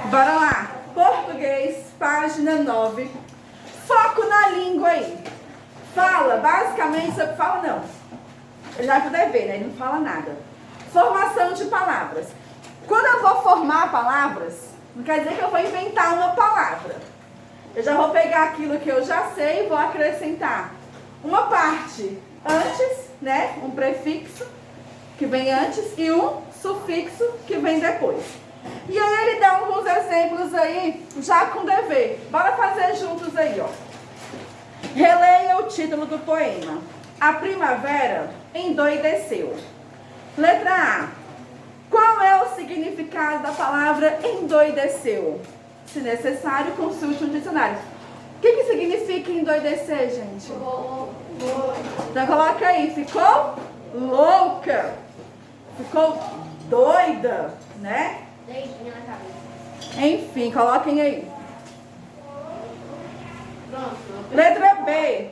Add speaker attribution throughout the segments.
Speaker 1: Bora lá. Português, página 9. Foco na língua aí. Fala, basicamente, você fala não. Ele vai poder ver, né? Ele não fala nada. Formação de palavras. Quando eu vou formar palavras, não quer dizer que eu vou inventar uma palavra. Eu já vou pegar aquilo que eu já sei e vou acrescentar uma parte antes, né? Um prefixo que vem antes e um sufixo que vem depois. E aí ele dá alguns exemplos aí, já com dever. Bora fazer juntos aí, ó. Releia o título do poema. A primavera endoideceu. Letra A. Qual é o significado da palavra endoideceu? Se necessário, consulte um dicionário. O que significa endoidecer, gente? Então coloca aí, ficou louca, ficou doida, né? Enfim, coloquem aí. Letra B.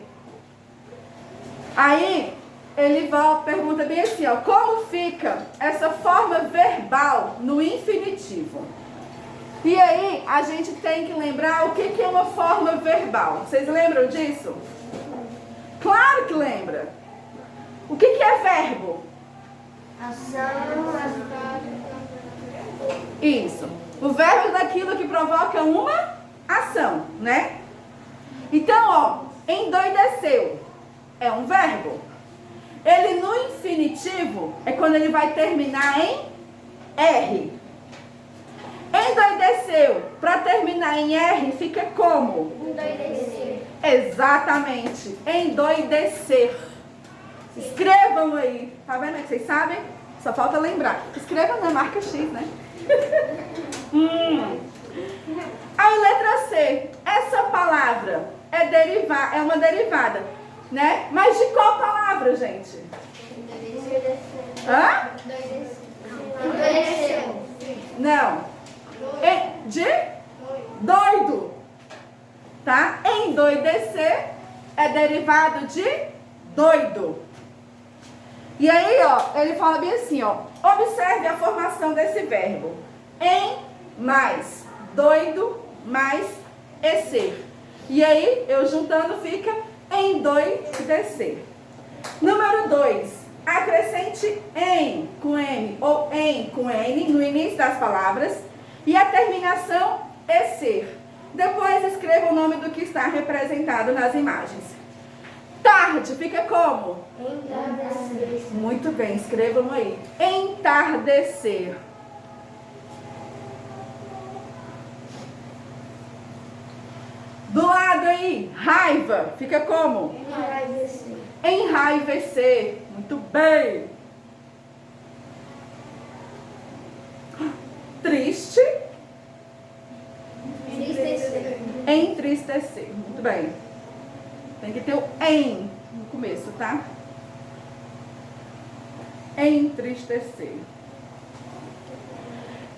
Speaker 1: Aí ele pergunta bem assim, ó, como fica essa forma verbal no infinitivo? E aí a gente tem que lembrar o que é uma forma verbal. Vocês lembram disso? Claro que lembra. O que é verbo?
Speaker 2: Ação.
Speaker 1: Isso. O verbo é daquilo que provoca uma ação, né? Então, ó, endoideceu é um verbo. Ele no infinitivo é quando ele vai terminar em R. Endoideceu, para terminar em R, fica como?
Speaker 2: Endoidecer.
Speaker 1: Exatamente, endoidecer. Escrevam aí, tá vendo que vocês sabem? Só falta lembrar. Escrevam na marca X, né? Aí letra C, essa palavra é uma derivada, né? Mas de qual palavra, gente? Hã?
Speaker 2: Endoideceu.
Speaker 1: Não. De doido. Tá? Endoidecer é derivado de doido. E aí, ó, ele fala bem assim, ó. Observe a formação desse verbo. Em mais doido mais esser. E aí, eu juntando fica endoidecer. Número 2. Acrescente em com M ou em com N no início das palavras. E a terminação esser. Depois escreva o nome do que está representado nas imagens. Tarde fica como?
Speaker 2: Entardecer.
Speaker 1: Muito bem, escrevam aí. Entardecer. Do lado aí, raiva, fica como?
Speaker 2: Enraivecer.
Speaker 1: Enraivecer. Muito bem. Triste.
Speaker 2: Entristecer.
Speaker 1: Entristecer. Muito bem. Tem que ter o em no começo, tá? Entristecer.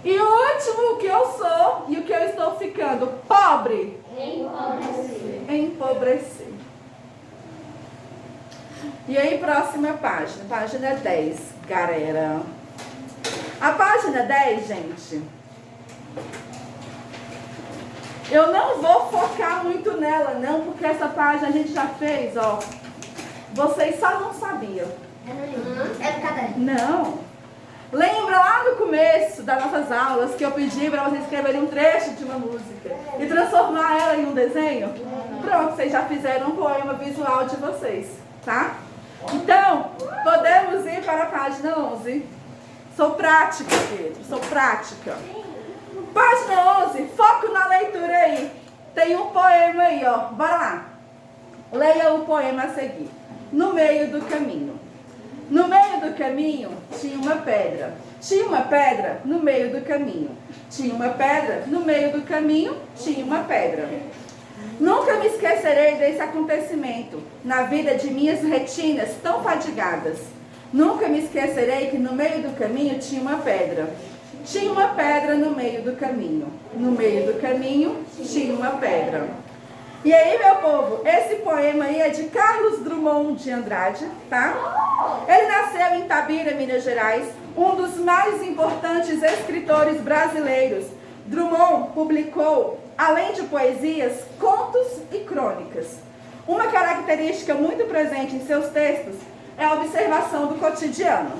Speaker 1: E o último, o que eu sou e o que eu estou ficando? Pobre.
Speaker 2: Empobrecer.
Speaker 1: Empobrecer. E aí, próxima página. Página 10, galera. A página 10, gente, eu não vou focar muito nela, não, porque essa página a gente já fez, ó. Vocês só não sabiam.
Speaker 2: É do caderno.
Speaker 1: Não. Lembra lá no começo das nossas aulas que eu pedi para vocês escreverem um trecho de uma música e transformar ela em um desenho? Pronto, vocês já fizeram um poema visual de vocês, tá? Então, podemos ir para a página 11. Sou prática, Pedro, sou prática. Página 11, foco na leitura aí. Tem um poema aí, ó. Bora lá. Leia o poema a seguir. No meio do caminho. No meio do caminho tinha uma pedra. Tinha uma pedra no meio do caminho. Tinha uma pedra no meio do caminho. Tinha uma pedra. Nunca me esquecerei desse acontecimento na vida de minhas retinas tão fadigadas. Nunca me esquecerei que no meio do caminho tinha uma pedra. Tinha uma pedra no meio do caminho. No meio do caminho tinha uma pedra. E aí, meu povo, esse poema aí é de Carlos Drummond de Andrade, tá? Ele nasceu em Itabira, Minas Gerais, um dos mais importantes escritores brasileiros, Drummond publicou, além de poesias, contos e crônicas. Uma característica muito presente em seus textos é a observação do cotidiano.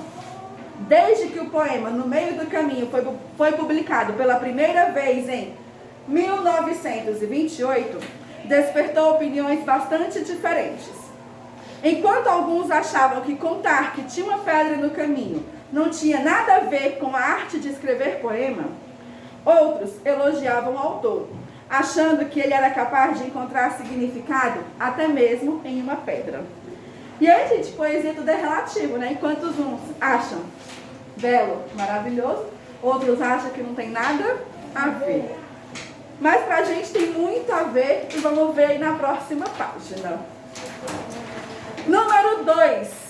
Speaker 1: Desde que o poema No Meio do Caminho foi publicado pela primeira vez em 1928, despertou opiniões bastante diferentes. Enquanto alguns achavam que contar que tinha uma pedra no caminho não tinha nada a ver com a arte de escrever poema, outros elogiavam o autor, achando que ele era capaz de encontrar significado até mesmo em uma pedra. E aí, gente, poesia tudo é relativo, né? Enquanto uns acham belo, maravilhoso, outros acham que não tem nada a ver. Mas pra gente tem muito a ver e vamos ver aí na próxima página. Número 2.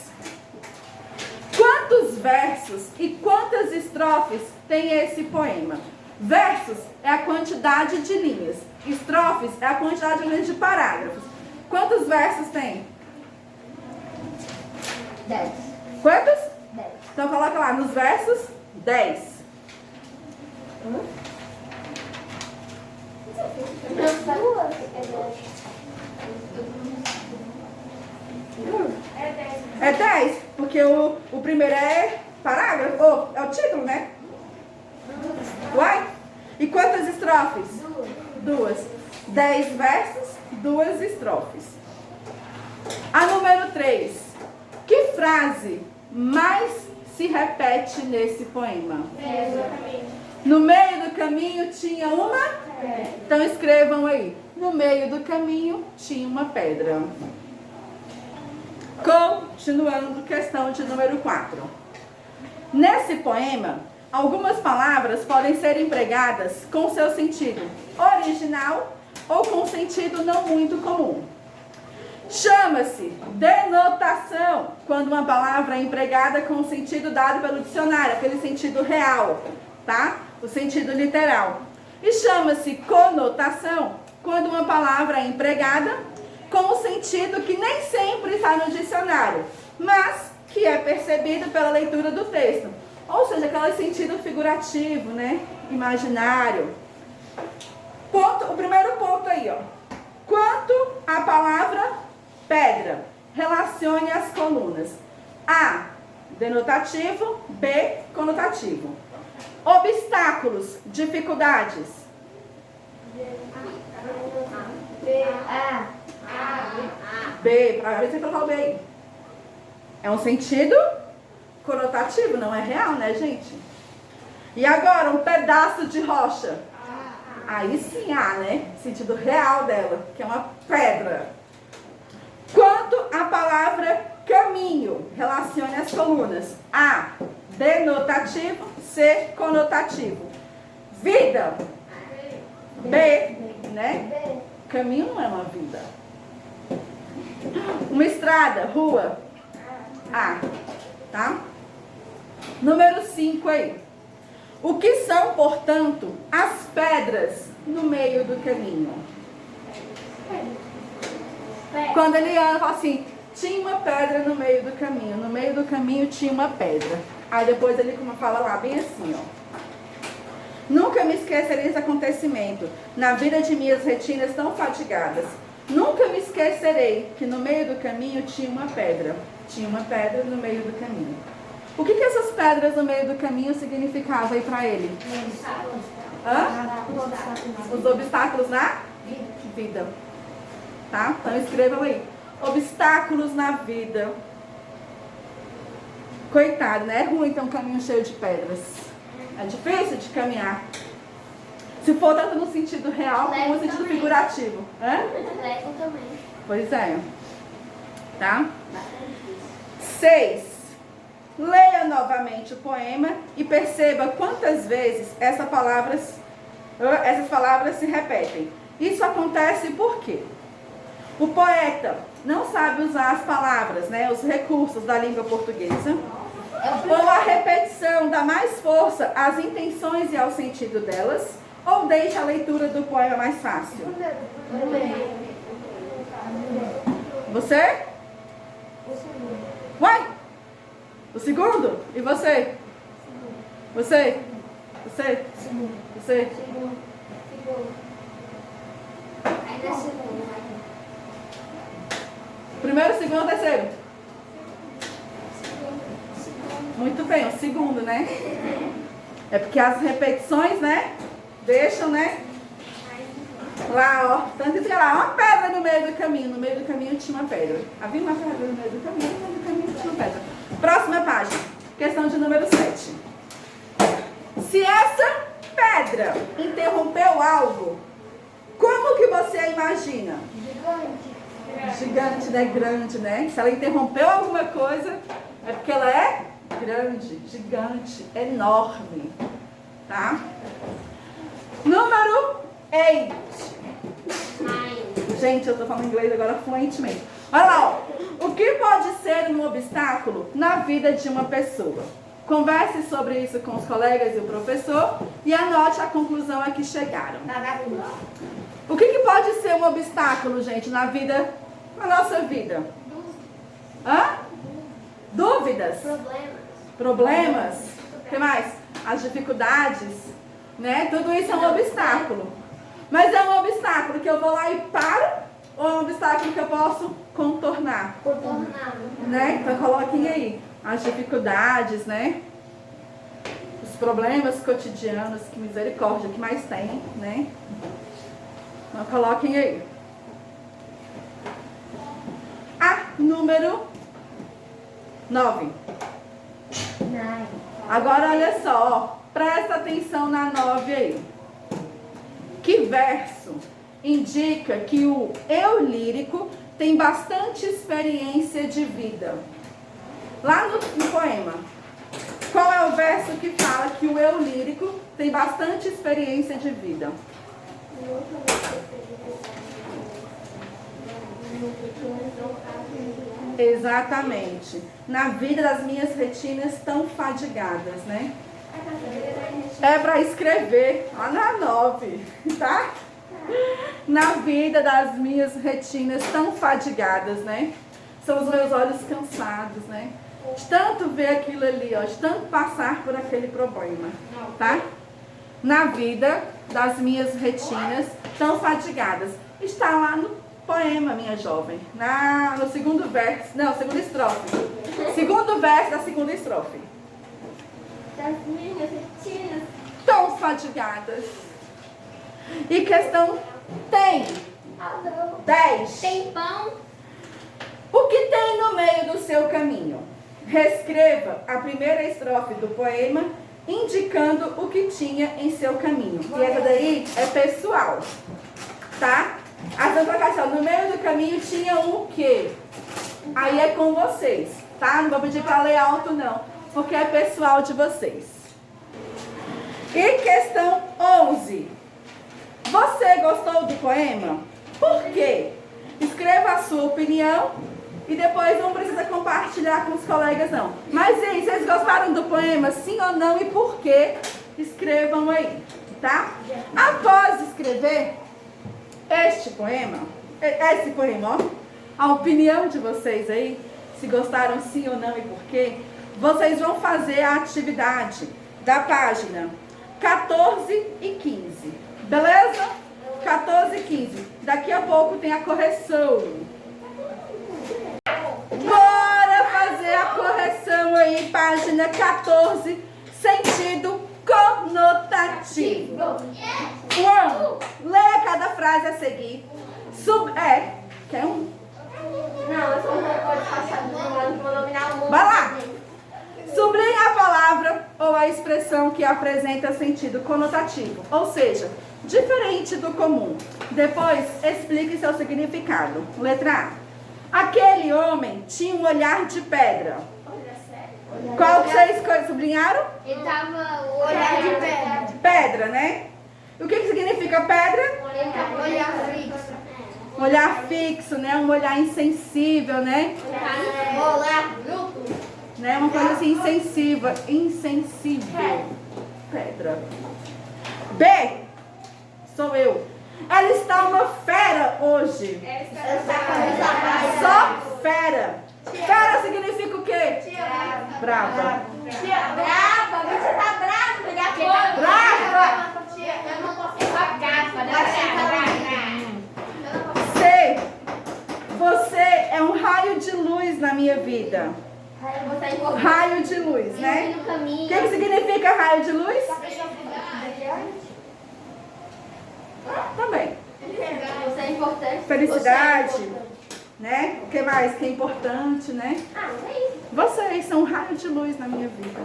Speaker 1: Quantos versos e quantas estrofes tem esse poema? Versos é a quantidade de linhas. Estrofes é a quantidade de linhas de parágrafos. Quantos versos tem?
Speaker 2: 10.
Speaker 1: Quantos?
Speaker 2: 10.
Speaker 1: Então coloca lá, nos versos, 10. É 10, porque o primeiro é parágrafo, ou é o título, né? Uai? E quantas estrofes? 2. 10 versos, 2 estrofes. A número 3. Que frase mais se repete nesse poema? No meio do caminho tinha uma? Então escrevam aí. No meio do caminho tinha uma pedra. Continuando, questão de número 4. Nesse poema, algumas palavras podem ser empregadas com seu sentido original ou com sentido não muito comum. Chama-se denotação quando uma palavra é empregada com o sentido dado pelo dicionário, aquele sentido real, tá? O sentido literal. E chama-se conotação quando uma palavra é empregada com o sentido que nem sempre está no dicionário, mas que é percebido pela leitura do texto. Ou seja, aquele sentido figurativo, né? Imaginário. O primeiro ponto aí, ó. Quanto à palavra pedra, relacione as colunas. A, denotativo. B, conotativo. Obstáculos, dificuldades. B, para ver se você colocar o B aí. É um sentido conotativo, não é real, né, gente? E agora, um pedaço de rocha. Aí sim há, né? Sentido real dela, que é uma pedra. Quanto à palavra caminho, relacione as colunas. A, denotativo. C, conotativo. Vida. B, né? Caminho não é uma vida. Uma estrada, rua. A, tá? Número 5 aí. O que são, portanto, as pedras no meio do caminho? Quando ele anda, fala assim, tinha uma pedra no meio do caminho. No meio do caminho tinha uma pedra. Aí depois ele fala lá, bem assim, ó. Nunca me esquecerei desse acontecimento, na vida de minhas retinas tão fatigadas. Nunca me esquecerei que no meio do caminho tinha uma pedra. Tinha uma pedra no meio do caminho. O que essas pedras no meio do caminho significavam aí pra ele? Os obstáculos na vida. Tá? Então escrevam aí. Obstáculos na vida. Coitado, né? É ruim ter um caminho cheio de pedras. É difícil de caminhar. Se for tanto no sentido real como no sentido figurativo.
Speaker 2: Lego também.
Speaker 1: Pois é. Tá? 6. Leia novamente o poema e perceba quantas vezes essas palavras se repetem. Isso acontece por quê? O poeta não sabe usar as palavras, né, os recursos da língua portuguesa, ou a repetição dá mais força às intenções e ao sentido delas, ou deixa a leitura do poema mais fácil. Você? Uai! O segundo? E você? Você? Você?
Speaker 2: Segundo.
Speaker 1: Você?
Speaker 2: Segundo. Ainda é segundo.
Speaker 1: Primeiro, segundo ou terceiro?
Speaker 2: Segundo.
Speaker 1: Muito bem, o segundo, né? É porque as repetições, né? Deixam, né? Lá, ó. Tanto que lá, uma pedra no meio do caminho. No meio do caminho tinha uma pedra. Havia uma pedra no meio do caminho, no meio do caminho tinha uma pedra. Próxima página. Questão de número 7. Se essa pedra interrompeu algo, como que você imagina?
Speaker 2: Gigante.
Speaker 1: Gigante, né? Grande, né? Se ela interrompeu alguma coisa, é porque ela é grande, gigante, enorme. Tá? Número 8. Gente, eu tô falando inglês agora fluentemente. Olha lá, ó. O que pode ser um obstáculo na vida de uma pessoa? Converse sobre isso com os colegas e o professor e anote a conclusão a que chegaram. O que pode ser um obstáculo, gente, na nossa vida? Hã? Dúvidas? Problemas? O que mais? As dificuldades, né? Tudo isso é um obstáculo. Mas é um obstáculo que eu vou lá e paro ou é um obstáculo que eu posso contornar? Né? Então coloquem aí as dificuldades, né? Os problemas cotidianos, que misericórdia, que mais tem, né? Então coloquem aí. Número 9. Agora olha só, ó, presta atenção na 9 aí. Que verso indica que o eu lírico tem bastante experiência de vida? Lá no poema, qual é o verso que fala que o eu lírico tem bastante experiência de vida? Exatamente. Na vida das minhas retinas tão fadigadas, né? É para escrever, ó, na 9, tá? Na vida das minhas retinas tão fadigadas, né? São os meus olhos cansados, né? De tanto ver aquilo ali, ó, de tanto passar por aquele problema, tá? Na vida das minhas retinas tão fadigadas. Está lá no poema, minha jovem. No segundo verso, não, segunda estrofe. Segundo verso da segunda estrofe.
Speaker 2: Das minhas retinas
Speaker 1: Tão fadigadas. E questão tem 10.
Speaker 2: Tem pão.
Speaker 1: O que tem no meio do seu caminho? Reescreva a primeira estrofe do poema, indicando o que tinha em seu caminho. E essa daí é pessoal, tá? A colocação no meio do caminho tinha o quê? Aí é com vocês, tá? Não vou pedir para ler alto não, porque é pessoal de vocês. E questão 11. Você gostou do poema? Por quê? Escreva a sua opinião e depois não precisa compartilhar com os colegas não. Mas e aí, vocês gostaram do poema? Sim ou não? E por quê? Escrevam aí, tá? Após escrever esse poema, ó, a opinião de vocês aí, se gostaram sim ou não e por quê, vocês vão fazer a atividade da página 14 e 15, beleza? 14 e 15. Daqui a pouco tem a correção. Bora fazer a correção aí, página 14, sentido conotativo. Leia cada frase a seguir. Quer um?
Speaker 2: Não, eu só não pode passar do monominal.
Speaker 1: Vai lá. Sublinhe a palavra ou a expressão que apresenta sentido conotativo, ou seja, diferente do comum. Depois, explique seu significado. Letra A. Aquele homem tinha um olhar de pedra. Qual que vocês sublinharam?
Speaker 2: Ele tava olhar de pedra.
Speaker 1: Pedra, né? E o que significa pedra?
Speaker 2: Ele tava olhar fixo.
Speaker 1: Um olhar fixo, né? Um olhar insensível, né?
Speaker 2: Olhar bruto.
Speaker 1: Né? Uma coisa assim insensível. Pedra. B. Sou eu. Ela está uma fera hoje. Só fera. Fera significa o quê? Brava.
Speaker 2: Brava, você tá bravo, já foi.
Speaker 1: Brava. vida.
Speaker 2: Você é importante.
Speaker 1: Raio de luz, né?
Speaker 2: No
Speaker 1: O
Speaker 2: caminho.
Speaker 1: que significa raio de luz? Também.
Speaker 2: Você é importante.
Speaker 1: Felicidade,
Speaker 2: Você é importante.
Speaker 1: né? O que mais que é importante, né?
Speaker 2: Ah, não é isso.
Speaker 1: Vocês são um raio de luz na minha vida.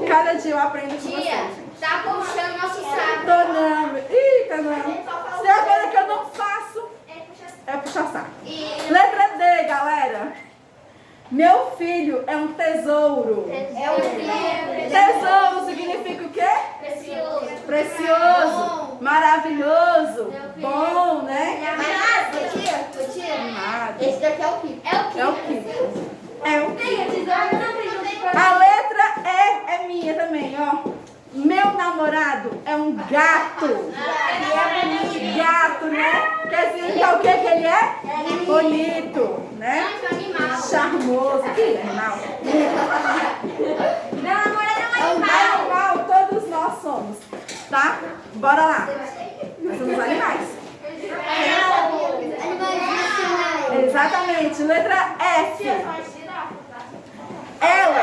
Speaker 1: Cada dia eu aprendo com vocês,
Speaker 3: Tia,
Speaker 1: gente.
Speaker 3: tá puxando nosso saco.
Speaker 1: Tô não. Eita, não. Se é a coisa que eu não faço, é puxar saco. Letra D, galera. Meu filho é um tesouro.
Speaker 2: É o filho.
Speaker 1: Tesouro significa o quê?
Speaker 2: Precioso.
Speaker 1: Precioso, maravilhoso, bom, né?
Speaker 2: Tia,
Speaker 1: Amado.
Speaker 2: esse daqui é o Kiko.
Speaker 1: É o que? É o que? A letra E é minha também, ó. Meu namorado é um gato. Gato, né? Quer significar o que que ele é? Bonito, né? Charmoso. Que animal.
Speaker 3: Meu namorado é um animal.
Speaker 1: Animal, todos nós somos. Tá? Bora lá. Nós somos animais. Exatamente. Letra F. Ela.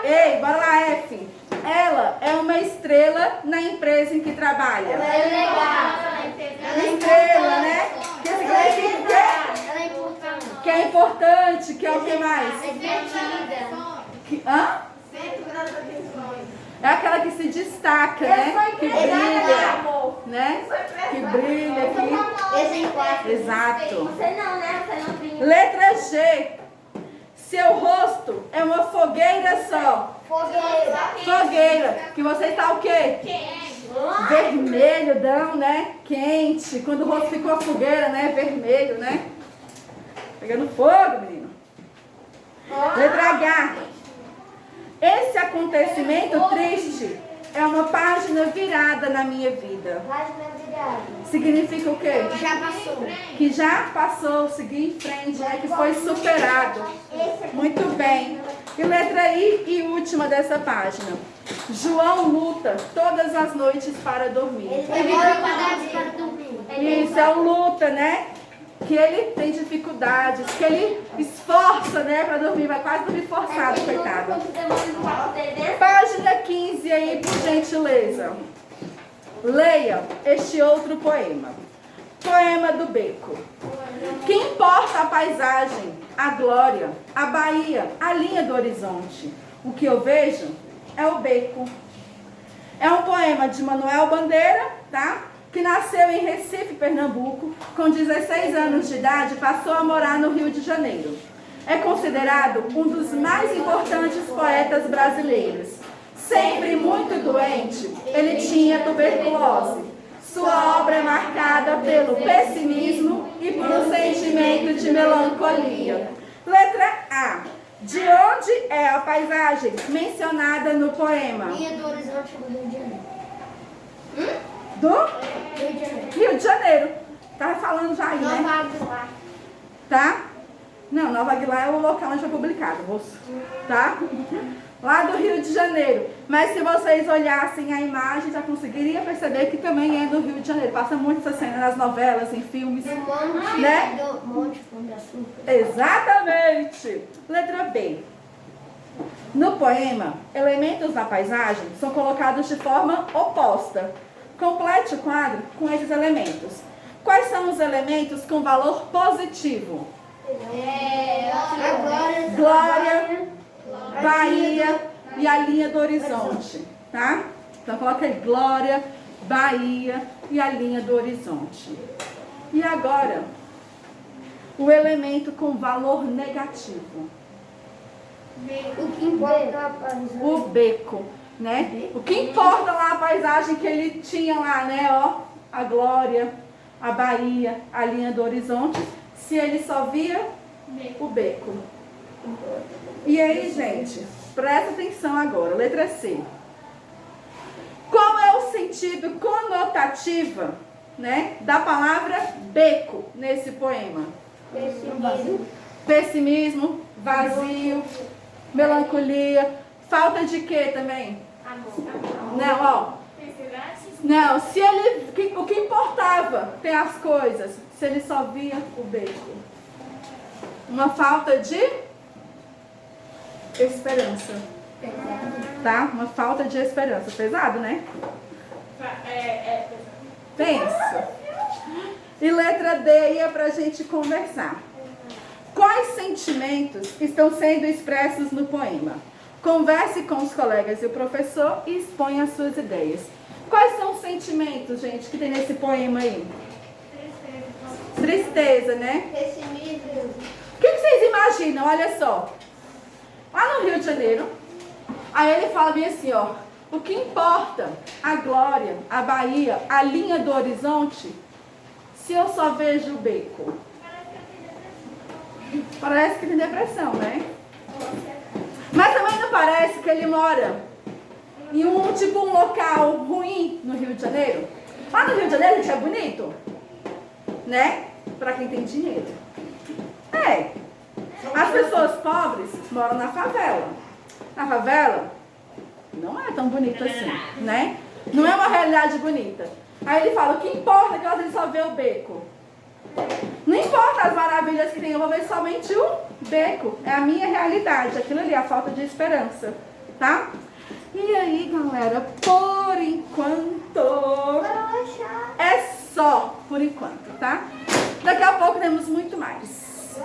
Speaker 1: Ei, bora lá, F. Ela é uma estrela na empresa em que trabalha. Estrela, né? Que significa o quê? Que é importante, que é o que mais? Que, hã? É aquela que se destaca, né? Que brilha, né? Que brilha aqui. Exato.
Speaker 2: Você não, né? Você não brinca.
Speaker 1: Letra G. Seu rosto é uma fogueira só. Fogueira. Que você está o quê? Vermelho, né? Quente. Quando o rosto ficou fogueira, né? Vermelho, né? Pegando fogo, menino. Letra H. Esse acontecimento triste é uma página virada na minha vida. Significa o quê?
Speaker 3: Já passou.
Speaker 1: Que já passou, seguir em frente, né? Que foi superado. Muito bem. E letra I e última dessa página. João luta todas as noites para dormir. Isso, é um luta, né? Que ele tem dificuldades, que ele esforça, né, para dormir, vai quase dormir forçado, coitado. Página 15 aí, por gentileza. Leia este outro poema. Poema do Beco. Que importa a paisagem, a glória, a Bahia, a linha do horizonte. O que eu vejo é o beco. É um poema de Manuel Bandeira, tá? Que nasceu em Recife, Pernambuco, com 16 anos de idade, passou a morar no Rio de Janeiro. É considerado um dos mais importantes poetas brasileiros. Sempre muito doente, ele tinha tuberculose. Sua obra é marcada pelo pessimismo e por um sentimento de melancolia. Letra A. De onde é a paisagem mencionada no poema?
Speaker 2: Linha do horizonte do Rio de Janeiro.
Speaker 1: Do
Speaker 2: Rio de Janeiro.
Speaker 1: Rio de Janeiro. Tava falando já aí, né?
Speaker 2: Nova Aguilar.
Speaker 1: Tá? Não, Nova Aguilar é o local onde foi publicado, moço. Tá? Lá do Rio de Janeiro. Mas se vocês olhassem a imagem, já conseguiriam perceber que também é do Rio de Janeiro. Passa muito essa cena nas novelas, em filmes.
Speaker 2: Do Monte,
Speaker 1: Né?
Speaker 2: do Monte Pão de Açúcar.
Speaker 1: Exatamente. Letra B. No poema, elementos na paisagem são colocados de forma oposta. Complete o quadro com esses elementos. Quais são os elementos com valor positivo? Glória, Bahia e a linha do horizonte, tá? Então coloca aí glória, Bahia e a linha do horizonte. E agora, o elemento com valor negativo.
Speaker 2: O que importa a paisagem?
Speaker 1: O beco, né? O que importa lá a paisagem que ele tinha lá, né? Ó, a glória, a Bahia, a linha do horizonte, se ele só via o beco. E aí, gente, presta atenção agora, letra C. Qual é o sentido conotativo, né, da palavra beco nesse poema? Pessimismo, vazio, melancolia, falta de quê também? Não, ó. Não, se ele, o que importava ter as coisas, se ele só via o beco. Uma falta de esperança. Tá? Uma falta de esperança. Pesado, né? Pensa. E letra D aí é pra gente conversar. Quais sentimentos estão sendo expressos no poema? Converse com os colegas e o professor e exponha as suas ideias. Quais são os sentimentos, gente, que tem nesse poema aí? Tristeza, né?
Speaker 3: Pessimismo.
Speaker 1: O que vocês imaginam? Olha só. Lá no Rio de Janeiro, aí ele fala bem assim, ó. O que importa? A glória, a Bahia, a linha do horizonte, se eu só vejo o beco. Parece que tem depressão, né? Mas também não parece que ele mora em um local ruim no Rio de Janeiro? Lá no Rio de Janeiro, gente, é bonito, né? Pra quem tem dinheiro. É. As pessoas pobres moram na favela. Na favela não é tão bonito assim, né? Não é uma realidade bonita. Aí ele fala, o que importa é que às vezes só vê o beco. Não importa as maravilhas que tem, eu vou ver somente o beco. É a minha realidade, aquilo ali, a falta de esperança, tá? E aí, galera, por enquanto, é só por enquanto, tá? Daqui a pouco temos muito mais.